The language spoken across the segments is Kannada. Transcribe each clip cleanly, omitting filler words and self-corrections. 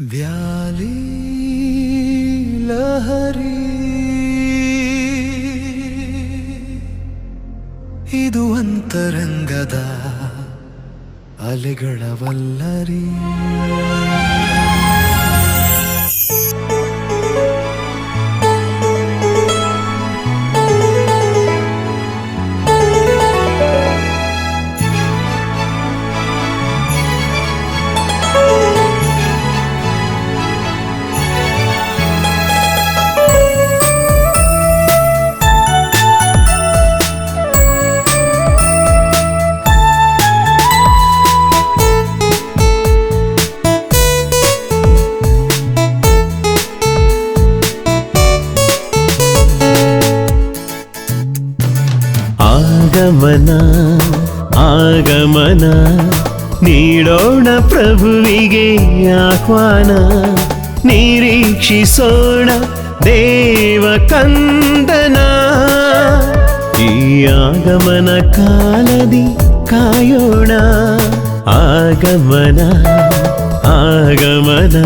ವ್ಯಾಲಿ ಲಹರಿ ಇದು ಅಂತರಂಗದ ಅಲೆಗಳ ವಲ್ಲರಿ. ಆಗಮನ ಆಗಮನ ನೀಡೋಣ ಪ್ರಭುವಿಗೆ ಆಹ್ವಾನ, ನಿರೀಕ್ಷಿಸೋಣ ದೇವ ಕಂದನ. ಈ ಆಗಮನ ಕಾಲದಿ ಕಾಯೋಣ. ಆಗಮನ ಆಗಮನ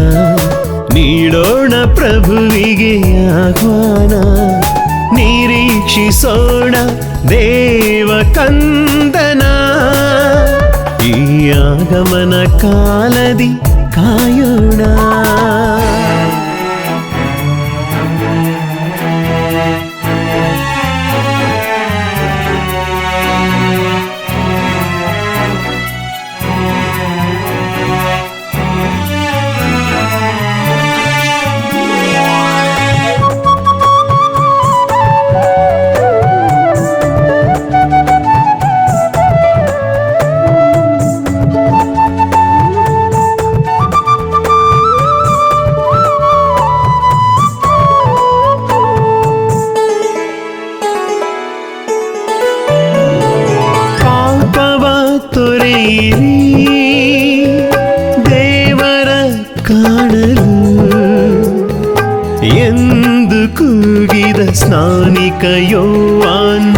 ನೀಡೋಣ ಪ್ರಭುವಿಗೆ ಆಹ್ವಾನ, ನಿರೀಕ್ಷಿಸೋಣ ದೇವ ಕಂದನ. ಈ ಆಗಮನ ಕಾಲದಿ ಕಾಯೋಣ. ತೊರೆಯಿರಿ ದೇವರ ಕಾಣಲು ಎಂದು ಕೂಗಿದ ಸ್ನಾನಿಕ ಯೋವಾನ.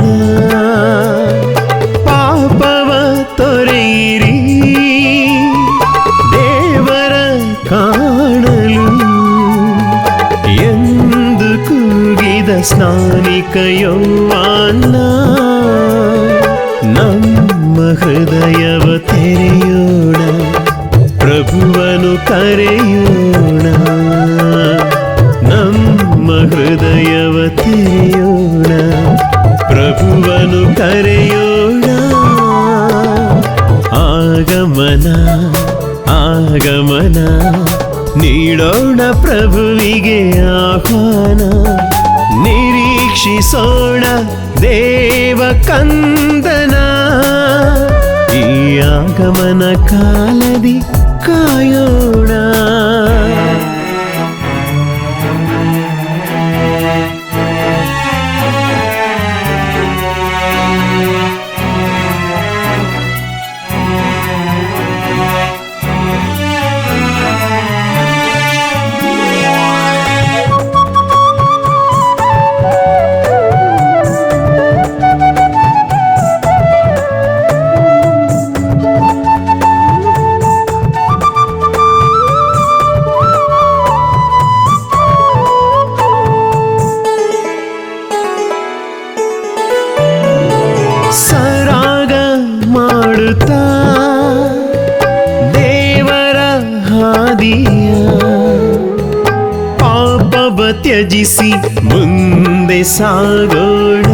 ಪಾಪವ ತೊರೆಯಿರಿ ದೇವರ ಕಾಣಲು ಎಂದು ಕೂಗಿದ ಸ್ನಾನಿಕ ಯೋವಾನ. ನಮ್ಮ ಹೃದಯವ ತೆರೆಯೋಣ, ಪ್ರಭುವನು ಕರೆಯೋಣ. ನಮ್ಮ ಹೃದಯವ ತೆರೆಯೋಣ, ಪ್ರಭುವನು ಕರೆಯೋಣ. ಆಗಮನ ಆಗಮನ ನೀಡೋಣ ಪ್ರಭುವಿಗೆ ಆಹ್ವಾನ, ನಿರೀಕ್ಷಿಸೋಣ ದೇವ ಕಂದನ. ಈ ಆಗಮನ ಕಾಲದಿ ಕಾಯೋಣ. ಸರಾಗ ಮಾಡುತ್ತಾ ದೇವರ ಹಾದಿಯ ಪಾಪವ ತ್ಯಜಿಸಿ ಮುಂದೆ ಸಾಗೋಣ.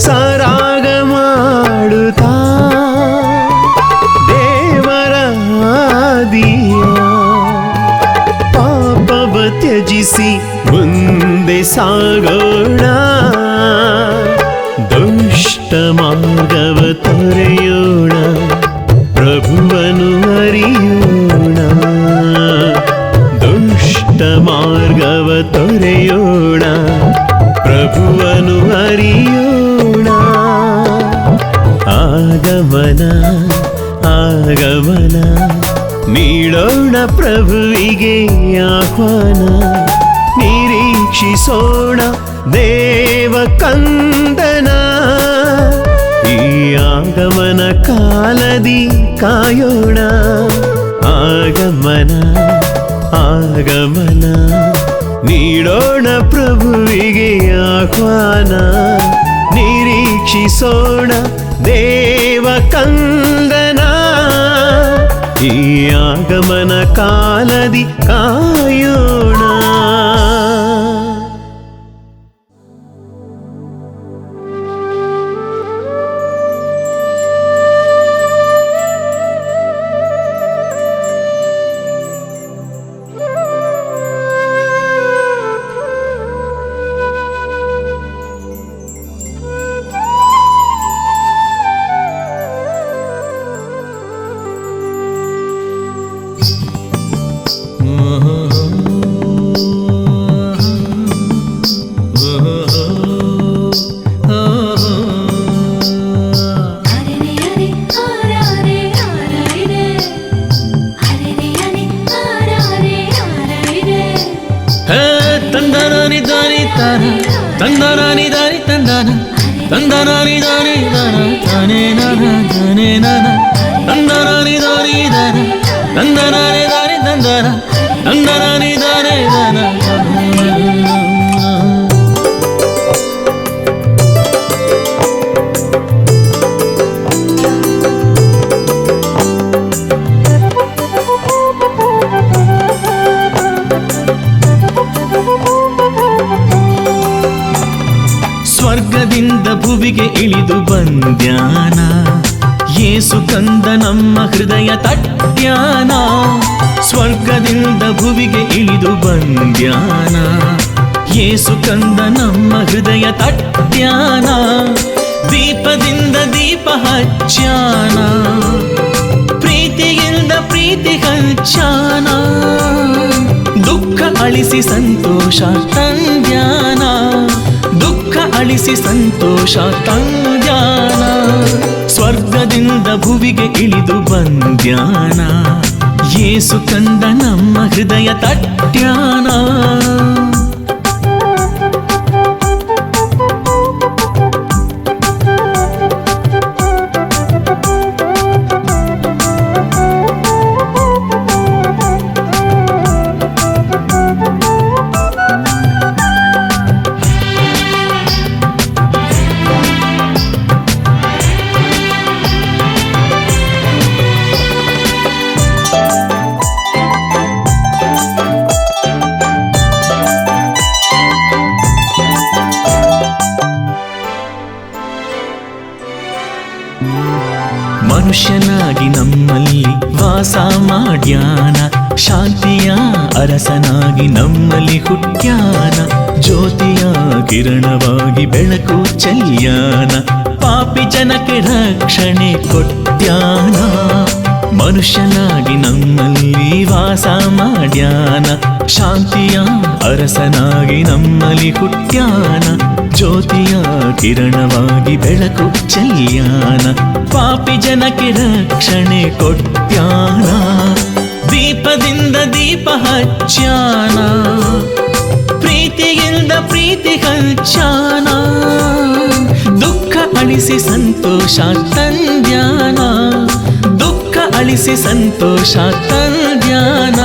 ಸರಾಗ ಮಾಡುತ್ತಾ ದೇವರ ಹಾದಿಯ ಪಾಪವ ತ್ಯಜಿಸಿ ಮುಂದೆ ಸಾಗೋಣ. ದುಷ್ಟ ಮಾರ್ಗವ ತೊರೆಯೋಣ, ಪ್ರಭುವನು ಅರಿಯೋಣ. ದುಷ್ಟ ಮಾರ್ಗವ ತೊರೆಯೋಣ, ಪ್ರಭುವನು ಅರಿಯೋಣ. ಆಗಮನ ಆಗಮನ ನೀಡೋಣ ಪ್ರಭುವಿಗೆ ಆಹ್ವಾನ, ನಿರೀಕ್ಷಿಸೋಣ ದೇವ ಕಂದನ. ಈ ಆಗಮನ ಕಾಲದಿ ಕಾಯೋಣ. ಆಗಮನ ಆಗಮನ ನೀಡೋಣ ಪ್ರಭುವಿಗೆ ಆಹ್ವಾನ ನಿರೀಕ್ಷಿಸೋಣ ದೇವ ಕಂದನ ಈ ಆಗಮನ ಕಾಲದಿ ಕಾಯೋಣ. ತಂದನಾನಿ ದಾನಿ ತಾನ ತಂದನಾನಿ ದಾನಿ ತಂದನ ತಂದನಾನಿ ದಾನಿ ದಾನ ತಾನೇ ನಾನ ತಾನೇ ನಾನ ತಂದನಾನಿ ದಾನಿ ದಾನ ತಂದನಾನಿ ದಾನಿ ತಂದನ ತಂದನಾನಿ ದಾನಿ ದಾನ. ಸ್ವರ್ಗದಿಂದ ಭುವಿಗೆ ಇಳಿದು ಬಂದ್ಯಾನ ಯೇಸು ಕಂದ ನಮ್ಮ ಹೃದಯ ತಟ್ಯಾನ. ಸ್ವರ್ಗದಿಂದ ಭುವಿಗೆ ಇಳಿದು ಬಂದ್ಯಾನ ಯೇಸು ಕಂದ ನಮ್ಮ ಹೃದಯ ತಟ್ಯಾನ. ದೀಪದಿಂದ ದೀಪ ಹಚ್ಚಾನ ಪ್ರೀತಿಯಿಂದ ಪ್ರೀತಿ ಹಚ್ಚಾನ. ದುಃಖ ಅಳಿಸಿ ಸಂತೋಷ ತಂದ್ಯಾನ ದುಃಖ ಅಳಿಸಿ ಸಂತೋಷ ತಂದ್ಯಾನ. ಸ್ವರ್ಗದಿಂದ ಭುವಿಗೆ ಇಳಿದು ಬಂದ್ಯಾನ ಯೇಸು ಕಂದ ನಮ್ಮ ಹೃದಯ ತಟ್ಯಾನ. ಮನುಷ್ಯನಾಗಿ ನಮ್ಮಲ್ಲಿ ವಾಸ ಮಾಡ್ಯಾನ ಶಾಂತಿಯ ಅರಸನಾಗಿ ನಮ್ಮಲ್ಲಿ ಹುಟ್ಟ್ಯಾನ. ಜ್ಯೋತಿಯ ಕಿರಣವಾಗಿ ಬೆಳಕು ಚೆಲ್ಯಾನ ಪಾಪಿ ಜನಕ್ಕೆ ರಕ್ಷಣೆ ಕೊಟ್ಟ್ಯಾನ. ಮನುಷ್ಯನಾಗಿ ನಮ್ಮಲ್ಲಿ ವಾಸ ಮಾಡ್ಯಾನ ಶಾಂತಿಯ ಅರಸನಾಗಿ ನಮ್ಮಲ್ಲಿ ಹುಟ್ಟ್ಯಾನ. ಜ್ಯೋತಿಯ ಕಿರಣವಾಗಿ ಬೆಳಕು ಚೆಲ್ಯಾನ ಪಾಪಿ ಜನಕ್ಕೆ ರಕ್ಷಣೆ ಕೊಟ್ಟ್ಯಾನ. ದೀಪದಿಂದ ದೀಪ ಹಚ್ಚಾನ ಪ್ರೀತಿಯಿಂದ ಪ್ರೀತಿ ಹಚ್ಚಾನ. ದುಃಖ ಅಳಿಸಿ ಸಂತೋಷ ತಂದ್ಯಾನ ದುಃಖ ಅಳಿಸಿ ಸಂತೋಷ ತಂದ್ಯಾನ.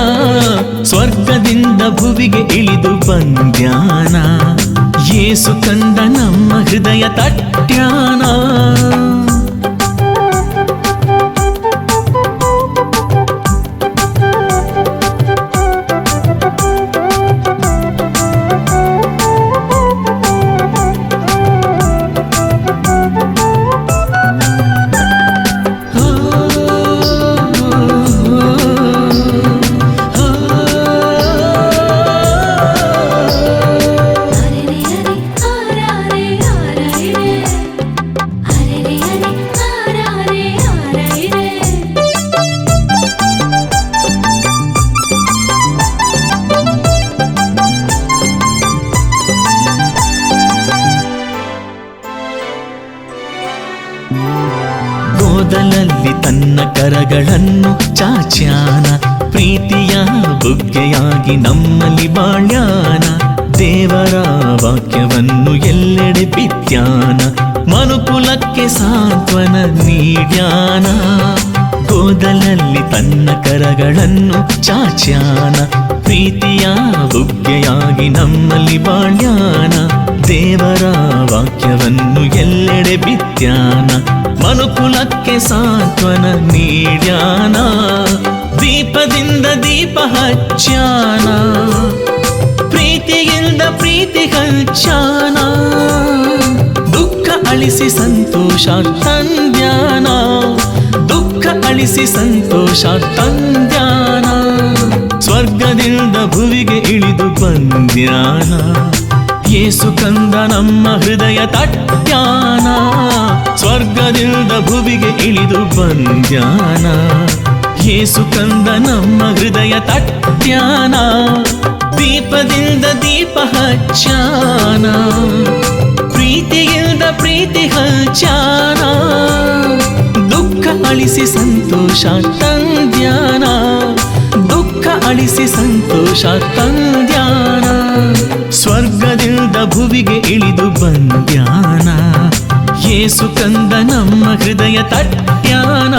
ಸ್ವರ್ಗದಿಂದ ಭುವಿಗೆ ಇಳಿದು ಬಂದ್ಯಾನ ಯೇಸು ಕಂದ ನಮ್ಮ ಹೃದಯ ತಟ್ಯಾನ. ಗೋದಲಲ್ಲಿ ತನ್ನ ಕರಗಳನ್ನು ಚಾಚ್ಯಾನ ಪ್ರೀತಿಯ ಬುಗ್ಗೆಯಾಗಿ ನಮ್ಮಲ್ಲಿ ಬಾಳ್ಯಾನ. ದೇವರ ವಾಕ್ಯವನ್ನು ಎಲ್ಲೆಡೆ ಬಿತ್ಯಾನ ಮನುಕುಲಕ್ಕೆ ಸಾಂತ್ವನ ನೀಡ್ಯಾನ. ಓದಲಲ್ಲಿ ತನ್ನ ಕರಗಳನ್ನು ಚಾಚ್ಯಾನ, ಪ್ರೀತಿಯ ಬುಗ್ಗೆಯಾಗಿ ನಮ್ಮಲ್ಲಿ ಬಾಳ್ಯಾನ, ದೇವರ ವಾಕ್ಯವನ್ನು ಎಲ್ಲೆಡೆ ಬಿತ್ಯಾನ, ಮನುಕುಲಕ್ಕೆ ಸಾಂತ್ವನ ನೀಡ್ಯಾನ, ದೀಪದಿಂದ ದೀಪ ಹಚ್ಚಾನ, ಪ್ರೀತಿಯಿಂದ ಪ್ರೀತಿ ಹಚ್ಚಾನ, ದುಃಖ ಅಳಿಸಿ ಸಂತೋಷ ತಂದ್ಯಾನ, ದುಃಖ ಅಳಿಸಿ ಸಂತೋಷ ತಂದ್ಯಾನ, ಸ್ವರ್ಗದಿಂದ ಭುವಿಗೆ ಇಳಿದು ಬಂದ್ಯಾನ, ಯೇಸು ಕಂದ ನಮ್ಮ ಹೃದಯ ತಟ್ಟ್ಯಾನ, ಸ್ವರ್ಗದಿಂದ ಭುವಿಗೆ ಇಳಿದು ಬಂದ್ಯಾನ, ಯೇಸು ಕಂದ ನಮ್ಮ ಹೃದಯ ತಟ್ಟ್ಯಾನ, ದೀಪದಿಂದ ದೀಪ ಹಚ್ಚಾನ, ಪ್ರೀತಿಯಿಂದ ಪ್ರೀತಿ ಹಚ್ಚಾನ, ದುಃಖ ಅಳಿಸಿ ಸಂತೋಷ ತಂದ್ಯಾನ, ದುಃಖ ಅಳಿಸಿ ಸಂತೋಷ ತಂದ್ಯಾನ, ಸ್ವರ್ಗದಿಂದ ಭುವಿಗೆ ಇಳಿದು ಬಂದ್ಯಾನ, ಯೇಸು ಕಂದ ನಮ್ಮ ಹೃದಯ ತಟ್ಟ್ಯಾನ.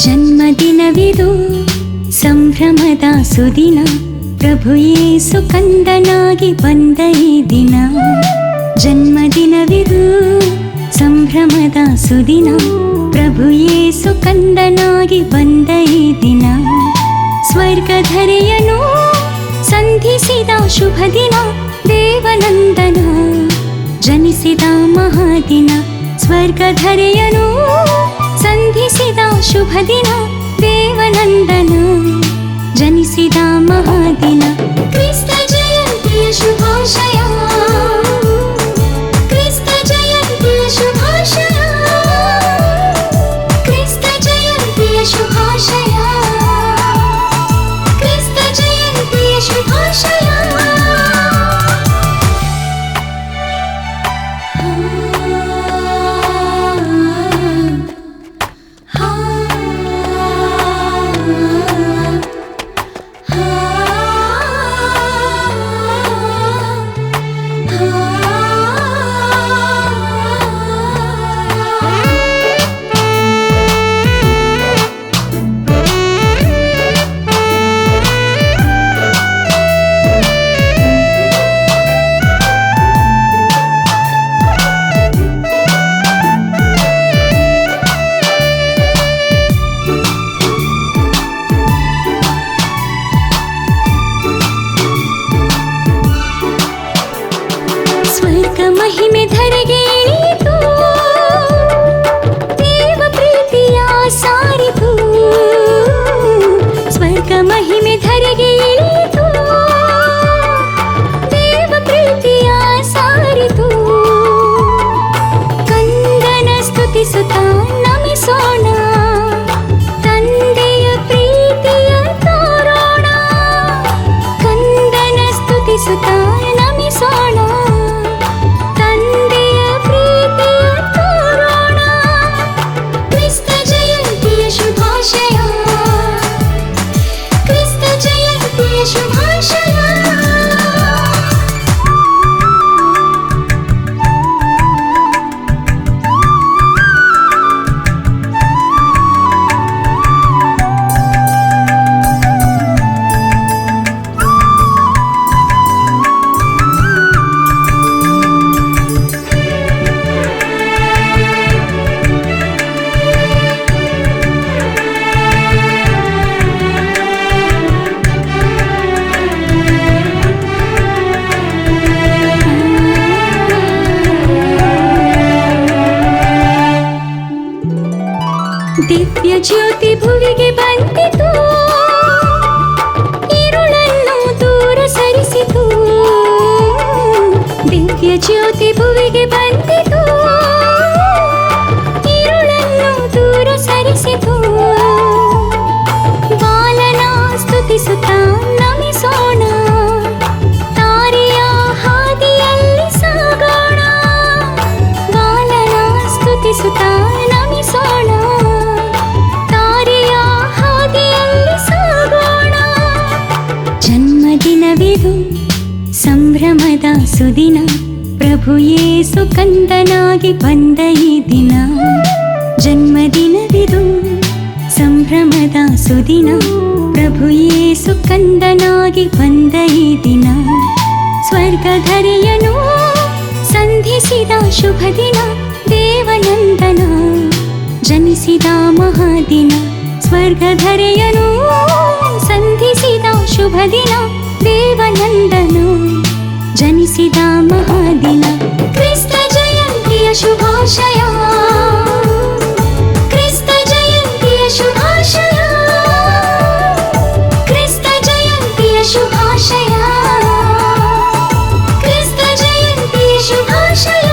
ಜನ್ಮದಿನವಿದು ಸಂಭ್ರಮದ ಸುದಿನ, ಪ್ರಭು ಯೇಸು ಕಂದನಾಗಿ ಬಂದ ಈ ದಿನ. ಜನ್ಮದಿನವಿದು ಸಂಭ್ರಮದ ಸುದಿನ, ಪ್ರಭು ಯೇಸು ಕಂದನಾಗಿ ಬಂದ ಈ ದಿನ. ಸ್ವರ್ಗಧರೆಯನು ಸಂಧಿಸಿದ ಶುಭ ದಿನ, ದೇವನಂದನ ಜನಿಸಿದ ಮಹಾದಿನ. ಸ್ವರ್ಗಧರೆಯನು ಸಂಧಿಸಿದ ಶುಭ ದಿನ, ದೇವನಂದನ ಜನಿಸಿದ ಮಹಾದಿನ. ಕ್ರಿಸ್ತ ಜಯಂತಿಯ ಶುಭಾಶಯ, ಕ್ರಿಸ್ತ ಜಯಂತಿಯ ಶುಭಾಶಯ, ಕ್ರಿಸ್ತ ಜಯಂತಿಯ ಶುಭಾಶಯ, ಕ್ರಿಸ್ತ ಜಯಂತಿಯ ಶುಭಾಶಯ. ಸ್ವರ್ಗ ಮಹಿಮೆ ಧರೆಗೆ ಇಳಿಯಿತು, ದೇವ ಪ್ರೀತಿಯ ಸಾರಿತು. ಸ್ವರ್ಗ ಮಹಿಮೆ ಧರೆಗೆ ಇಳಿಯಿತು, ದೇವ ಪ್ರೀತಿಯ ಸಾರಿತು. ಕಂದನ ಸ್ತುತಿಸುತ್ತಾ ನಮಿಸೋಣ, ತಂದೆಯ ಪ್ರೀತಿಯ ತೋರೋಣ. ಕಂದನ ಸ್ತುತಿಸುತ್ತಾ ನಮಿಸೋಣ, ದಿವ್ಯ ಜ್ಯೋತಿ ಭುವಿಗೆ ಬಂದಿತು, ഇരുಳನ್ನು ದೂರ ಸರಿಸಿತು. ದಿವ್ಯ ಜ್ಯೋತಿ ಭುವಿಗೆ ಬಂದಿತು, ഇരുಳನ್ನು ದೂರ ಸರಿಸಿತು. ಬಾಲನ ಸ್ತುತಿಸುತ್ತಾ ನಮಿಸೋಣ, ತಾರೆಯ ಹಾದಿಯಲ್ಲಿ ಸಾಗೋಣ. ಬಾಲನ ಸ್ತುತಿಸುತ್ತಾ ನಮಿಸೋಣ, ತಾರೆಯ ಹಾದಿಯಲ್ಲಿ ಸಾಗೋಣ. ಜನ್ಮದಿನವಿದು ಸಂಭ್ರಮದ ಸುದಿನ, ಪ್ರಭು ಯೇಸು ಕಂದನಾಗಿ ಬಂದ ಈ ದಿನ. ಜನ್ಮದಿನವಿದು ಸಂಭ್ರಮದ ಸುದಿನ, ಪ್ರಭು ಯೇಸು ಕಂದನಾಗಿ ಬಂದ ಈ ದಿನ. ಸ್ವರ್ಗಧರೆಯನು ಸಂಧಿಸಿದ ಶುಭ ದಿನ, ದೇವನಂದನ ಜನಿಸಿದ ಮಹಾದಿನ. ಸ್ವರ್ಗಧರೆಯನು ಸಂಧಿಸಿದ ಶುಭ ದಿನ, ದೇವನಂದನ ಜನಿಸಿದ ಮಹಾದಿನ. ಕ್ರಿಸ್ತ ಜಯಂತಿಯ ಶುಭಾಶಯ, ಕ್ರಿಸ್ತ ಜಯಂತಿಯ ಶುಭಾಶಯ, ಕ್ರಿಸ್ತ ಜಯಂತಿಯ ಶುಭಾಶಯ, ಕ್ರಿಸ್ತ ಜಯಂತಿಯ ಶುಭಾಶಯ.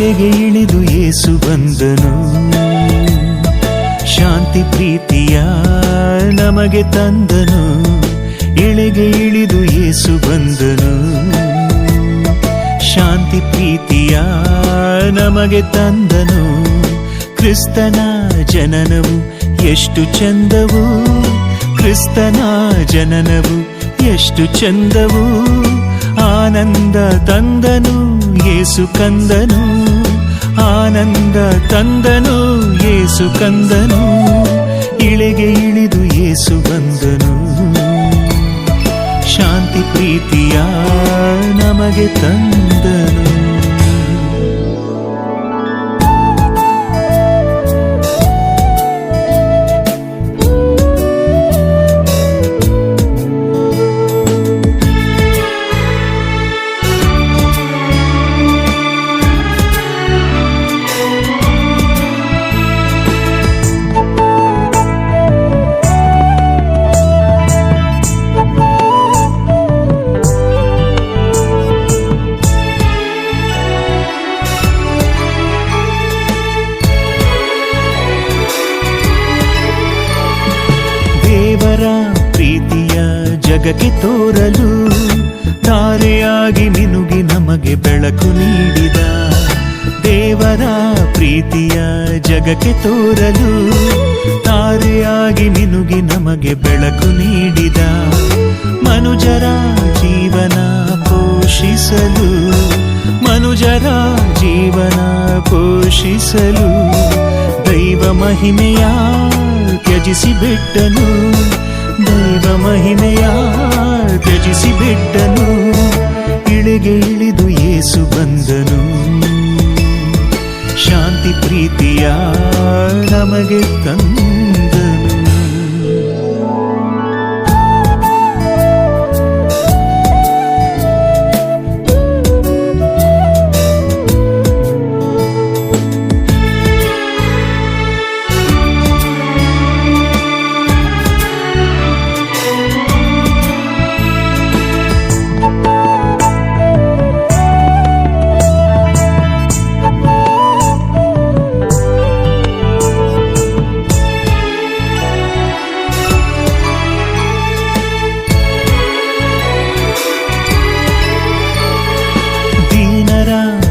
ಇಳೆಗೆ ಇಳಿದು ಯೇಸು ಬಂದನು, ಶಾಂತಿ ಪ್ರೀತಿಯ ನಮಗೆ ತಂದನು. ಇಳೆಗೆ ಇಳಿದು ಯೇಸು ಬಂದನು, ಶಾಂತಿ ಪ್ರೀತಿಯ ನಮಗೆ ತಂದನು. ಕ್ರಿಸ್ತನ ಜನನವು ಎಷ್ಟು ಚಂದವು, ಕ್ರಿಸ್ತನ ಜನನವು ಎಷ್ಟು ಚಂದವು. ಆನಂದ ತಂದನು ಯೇಸು ಕಂದನು, ಆನಂದ ತಂದನು ಯೇಸು ಕಂದನು. ಇಳೆಗೆ ಇಳಿದು ಯೇಸು ಬಂದನು, ಶಾಂತಿ ಪ್ರೀತಿಯ ನಮಗೆ ತಂದನು. ದೇವರ ಪ್ರೀತಿಯ ಜಗಕ್ಕೆ ತೋರಲು, ತಾರೆಯಾಗಿ ಮಿನುಗಿ ನಮಗೆ ಬೆಳಕು ನೀಡಿದ. ದೇವರ ಪ್ರೀತಿಯ ಜಗಕ್ಕೆ ತೋರಲು, ತಾರೆಯಾಗಿ ಮಿನುಗಿ ನಮಗೆ ಬೆಳಕು ನೀಡಿದ. ಮನುಜರ ಜೀವನ ಪೋಷಿಸಲು, ಮನುಜರ ಜೀವನ ಪೋಷಿಸಲು ದೈವ ಮಹಿಮೆಯ ತ್ಯಜಿಸಿ ಬಿಟ್ಟನು, ದೈವ ಮಹಿಮೆಯ ತ್ಯಜಿಸಿ ಬಿಟ್ಟನು. ಇಳೆಗೆ ಇಳಿದು ಯೇಸು ಬಂದನು, ಶಾಂತಿ ಪ್ರೀತಿಯ ನಮಗೆ ತಂದನು.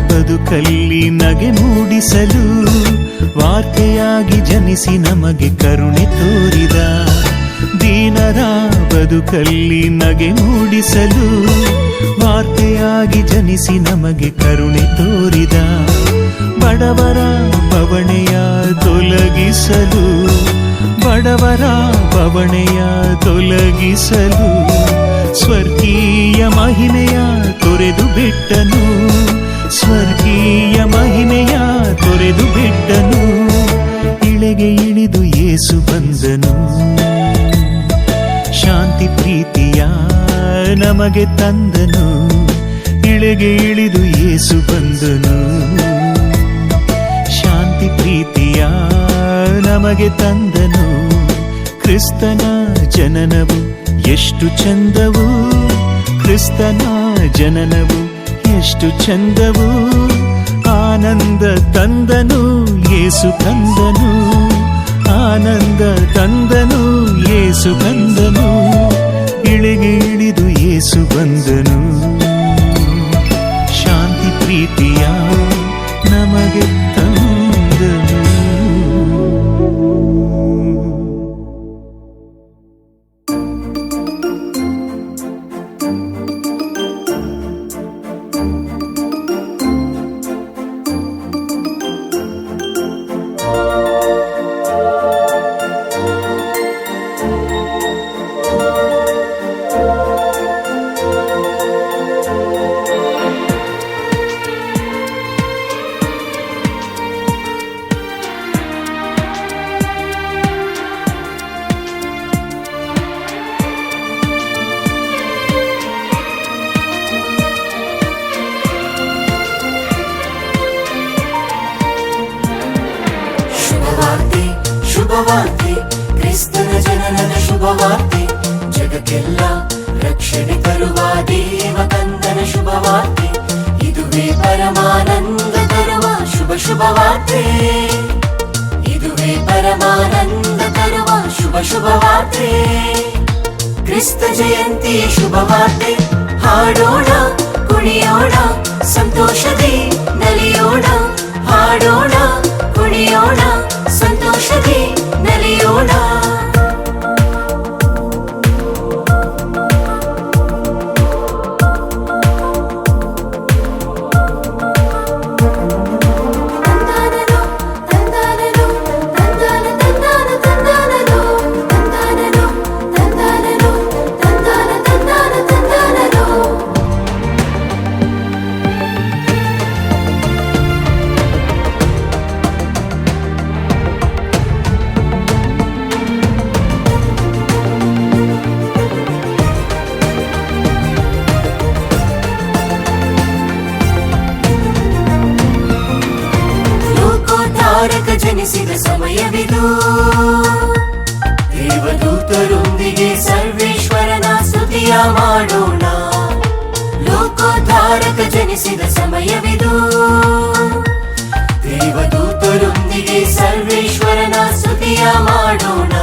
ಬದುಕಲ್ಲಿ ನಗೆ ಮೂಡಿಸಲು, ವಾರ್ತೆಯಾಗಿ ಜನಿಸಿ ನಮಗೆ ಕರುಣೆ ತೋರಿದ, ದೀನರ ಬದುಕಲ್ಲಿ ನಗೆ ಮೂಡಿಸಲು ವಾರ್ತೆಯಾಗಿ ಜನಿಸಿ ನಮಗೆ ಕರುಣೆ ತೋರಿದ, ಬಡವರ ಬವಣೆಯ ತೊಲಗಿಸಲು, ಬಡವರ ಬವಣೆಯ ತೊಲಗಿಸಲು ಸ್ವರ್ಗೀಯ ಮಹಿಮೆಯ ತೊರೆದು ಬಿಟ್ಟನು, ಸ್ವರ್ಗೀಯ ಮಹಿಮೆಯ ತೊರೆದು ಬಿಟ್ಟನು. ಇಳೆಗೆ ಇಳಿದು ಯೇಸು ಬಂದನು, ಶಾಂತಿ ಪ್ರೀತಿಯ ನಮಗೆ ತಂದನು. ಇಳೆಗೆ ಇಳಿದು ಯೇಸು ಬಂದನು, ಶಾಂತಿ ಪ್ರೀತಿಯ ನಮಗೆ ತಂದನು. ಕ್ರಿಸ್ತನ ಜನನವು ಎಷ್ಟು ಚಂದವು, ಕ್ರಿಸ್ತನ ಜನನವು ಎಷ್ಟು ಚಂದವು. ಆನಂದ ತಂದನು ಯೇಸು ಕಂದನು, ಆನಂದ ತಂದನು ಯೇಸು ಕಂದನು. ಇಳಿಗೆ ಇಳಿದು ಯೇಸು ಬಂದನು, ಶಾಂತಿ ಪ್ರೀತಿಯ ನಮಗೆ ತಂದನು. ಶುಭವಾರ್ತೆ, ಕ್ರಿಸ್ತನ ಜನನದ ಶುಭವಾರ್ತೆ, ಜಗಕ್ಕೆಲ್ಲ ರಕ್ಷಣೆ ತರುವ ದೇವ ಕಂದನ ಶುಭವಾರ್ತೆ. ಇದುವೇ ಪರಮಾನಂದ ತರುವ ಶುಭ ಶುಭವಾರ್ತೆ, ಇದುವೇ ಪರಮಾನಂದ ತರುವ ಶುಭ ಶುಭವಾರ್ತೆ. ಕ್ರಿಸ್ತ ಜಯಂತಿಯ ಶುಭವಾರ್ತೆ, ಹಾಡೋಣ ಕುಣಿಯೋಣ ಸಂತೋಷದಿ ನಲಿಯೋಣ, ಹಾಡೋಣ ಕುಣಿಯೋಣ ಸಂತೋಷದಿ ನಲಿಯೋಣ. ತಾರಕ ಜನಿಸಿದ ಸಮಯವಿದು, ದೇವದೂತರೊಂದಿಗೆ ಸರ್ವೇಶ್ವರನ ಸ್ತುತಿಯ ಮಾಡೋಣ. ಲೋಕೋದ್ಧಾರಕ ಜನಿಸಿದ ಸಮಯವಿದು, ದೇವದೂತರೊಂದಿಗೆ ಸರ್ವೇಶ್ವರನ ಸ್ತುತಿಯ ಮಾಡೋಣ.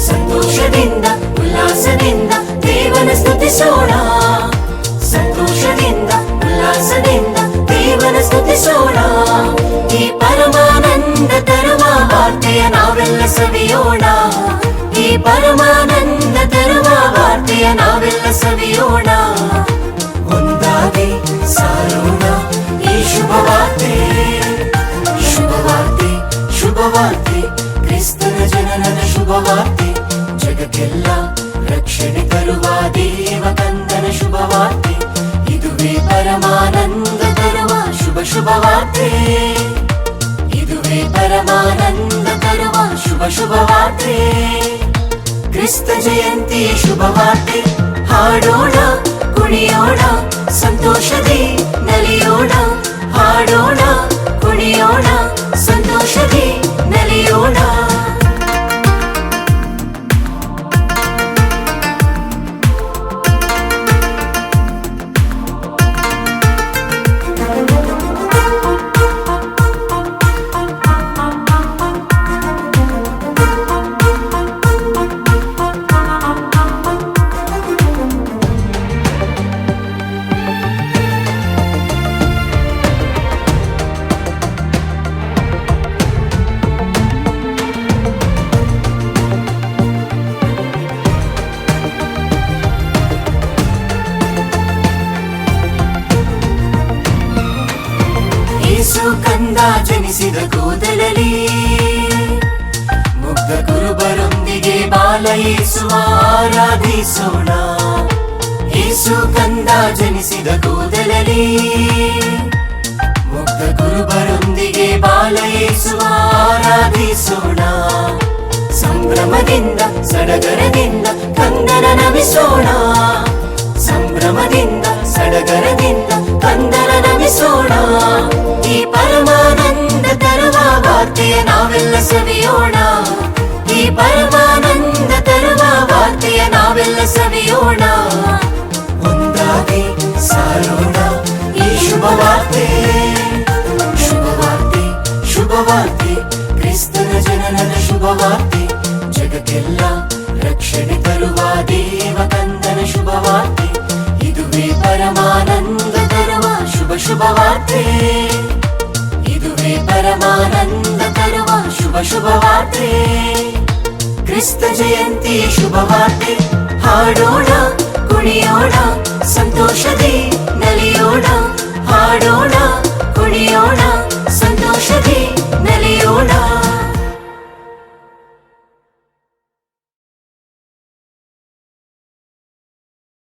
ಸಂತೋಷದಿಂದ ಉಲ್ಲಾಸದಿಂದ ದೇವನ ಸ್ತುತಿಸೋಣ, ಸಂತೋಷದಿಂದ ಉಲ್ಲಾಸದಿಂದ ದೇವನ ಸ್ತುತಿಸೋಣ. ಈ ಪರಮಾನಂದ ತರುವ ವಾರ್ತೆಯ ನಾವೆಲ್ಲ ಸವಿಯೋಣ, ಈ ಪರಮಾನಂದ ತರುವ ವಾರ್ತೆಯ ನಾವೆಲ್ಲ ಸವಿಯೋಣ. ಒಂದಾಗಿ ಸಾರೋಣ ಈ ಶುಭವಾರ್ತೆ, ಶುಭವಾರ್ತೆ ಶುಭವಾರ್ತೆ, ಕ್ರಿಸ್ತನ ಜನನದ ಶುಭವಾರ್ತೆ, ಜಗಕ್ಕೆಲ್ಲ ರಕ್ಷಣೆ ತರುವ ದೇವ ಕಂದನ ಶುಭವಾರ್ತೆ. ಇದುವೇ ಪರಮಾನಂದ ತರುವ ಶುಭ ಶುಭವಾರ್ತೆ, ಇದುವೇ ಪರಮಾನಂದ ತರುವ ಶುಭ ಶುಭವಾರ್ತೆ. ಕ್ರಿಸ್ತ ಜಯಂತಿಯ ಶುಭವಾರ್ತೆ, ಹಾಡೋಣ ಕುಣಿಯೋಣ ಸಂತೋಷದಿ ನಲಿಯೋಣ, ಹಾಡೋಣ ಕುಣಿಯೋಣ ಸಂತೋಷದಿ ನಲಿಯೋಣ. ಕಂದ ಜನಿಸಿದ ಕೂದಲಲಿ ಮುಗ್ಧ ಕುರುಬರೊಂದಿಗೆ ಬಾಲ ಯೇಸುವ ಆರಾಧಿಸೋಣ. ಯೇಸು ಕಂದ ಜನಿಸಿದ ಕೂದಲಲಿ ಮುಗ್ಧ ಕುರುಬರೊಂದಿಗೆ ಬಾಲ ಯೇಸುವ ಆರಾಧಿಸೋಣ. ಸಂಭ್ರಮದಿಂದ ಸಡಗರದಿಂದ ಕಂದನ ನಮಿಸೋಣ. ಸಂಭ್ರಮದಿಂದ ಸಡಗರದಿಂದ ಕಂದನ ನಮಿಸೋಣ. ಈ ಪರಮಾನಂದ ತರುವ ವಾರ್ತೆಯ ನಾವೆಲ್ಲ ಸವಿಯೋಣ. ಈ ಪರಮಾನಂದ ತರುವ ವಾರ್ತೆಯ ನಾವೆಲ್ಲ ಸವಿಯೋಣ. ಒಂದಾಗಿ ಸಾರೋಣ ಈ ಶುಭವಾರ್ತೆ. ಶುಭವಾರ್ತೆ ಶುಭವಾರ್ತೆ ಕ್ರಿಸ್ತನ ಜನನದ ಶುಭವಾರ್ತೆ. ಜಗಕ್ಕೆಲ್ಲ ರಕ್ಷಣೆ ತರುವ ದೇವ ಕಂದನ ಶುಭವಾರ್ತೆ. ಇದುವೇ ಪರಮಾನಂದ ತರುವ ಶುಭವಾರ್ತೆ. ಇದುವೇ ಪರಮಾನಂದ ತರುವ ಶುಭವಾರ್ತೆ. ಕ್ರಿಸ್ತ ಜಯಂತಿ ಶುಭವಾರ್ತೆ.